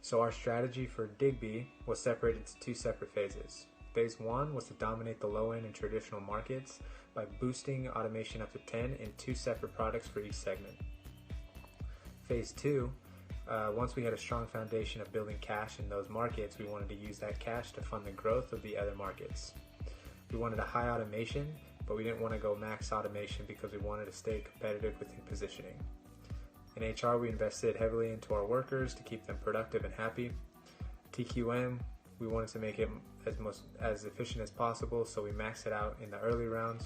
So our strategy for Digby was separated into two separate phases. Phase 1 was to dominate the low end and traditional markets by boosting automation up to 10 in two separate products for each segment. Phase 2, once we had a strong foundation of building cash in those markets, we wanted to use that cash to fund the growth of the other markets. We wanted a high automation, but we didn't want to go max automation because we wanted to stay competitive within positioning. In HR, we invested heavily into our workers to keep them productive and happy. TQM, we wanted to make it as efficient as possible, so we maxed it out in the early rounds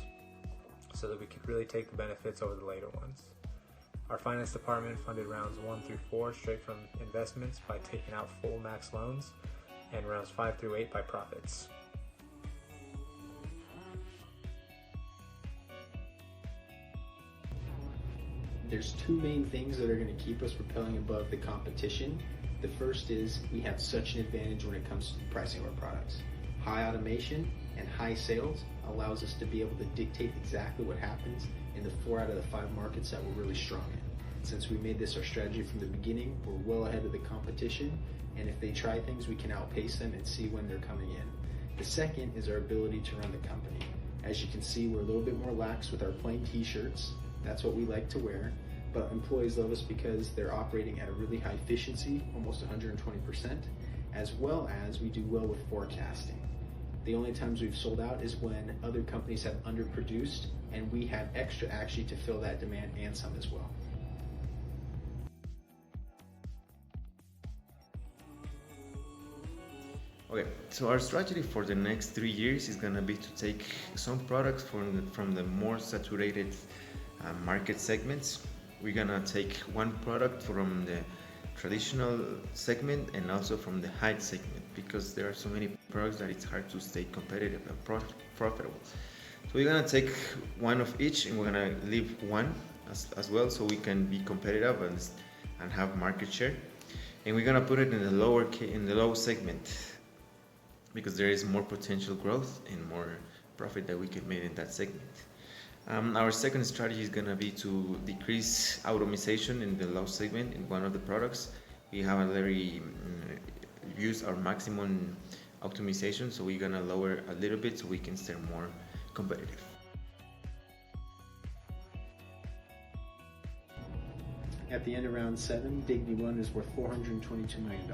so that we could really take the benefits over the later ones. Our finance department funded rounds 1 through 4 straight from investments by taking out full max loans, and rounds 5 through 8 by profits. There's two main things that are going to keep us propelling above the competition. The first is we have such an advantage when it comes to the pricing of our products. High automation and high sales allows us to be able to dictate exactly what happens in the 4 out of the 5 markets that we're really strong in. Since we made this our strategy from the beginning, we're well ahead of the competition, and if they try things, we can outpace them and see when they're coming in. The second is our ability to run the company. As you can see, we're a little bit more lax with our plain t-shirts. That's what we like to wear, but employees love us because they're operating at a really high efficiency, almost 120%, as well as we do well with forecasting. The only times we've sold out is when other companies have underproduced and we have extra actually to fill that demand and some as well. Okay, so our strategy for the next 3 years is gonna be to take some products from the more saturated market segments. We're gonna take one product from the traditional segment and also from the high segment, because there are so many products that it's hard to stay competitive and profitable. So we're gonna take one of each and we're gonna leave one as well, so we can be competitive and have market share. And we're gonna put it in the low segment, because there is more potential growth and more profit that we can make in that segment. Our second strategy is going to be to decrease automation in the low segment in one of the products. We have already used our maximum optimization, so we're going to lower a little bit so we can stay more competitive. At the end of round 7, Digby 1 is worth $422 million.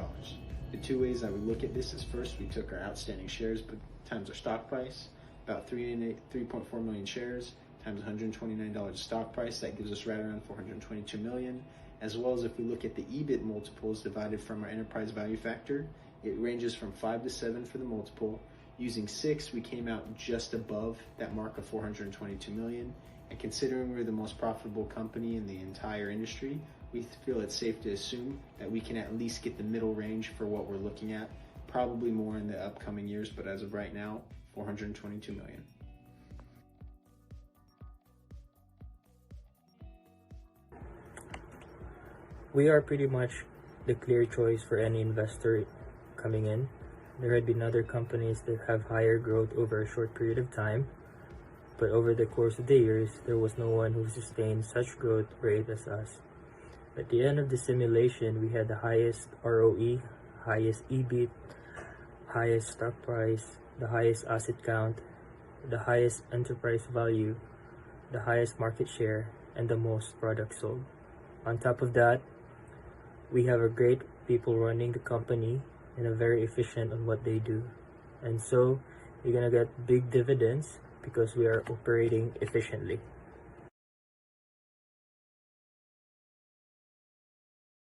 The two ways I would look at this is, first, we took our outstanding shares times our stock price, about 3.4 million shares, times $129 stock price. That gives us right around $422 million. As well as if we look at the EBIT multiples divided from our enterprise value factor, it ranges from 5 to 7 for the multiple. Using 6, we came out just above that mark of $422 million. And considering we're the most profitable company in the entire industry, we feel it's safe to assume that we can at least get the middle range for what we're looking at, probably more in the upcoming years, but as of right now, $422 million. We are pretty much the clear choice for any investor coming in. There had been other companies that have higher growth over a short period of time, but over the course of the years, there was no one who sustained such growth rate as us. At the end of the simulation, we had the highest ROE, highest EBIT, highest stock price, the highest asset count, the highest enterprise value, the highest market share, and the most products sold. On top of that, we have a great people running the company and are very efficient on what they do. And so, you're gonna get big dividends because we are operating efficiently.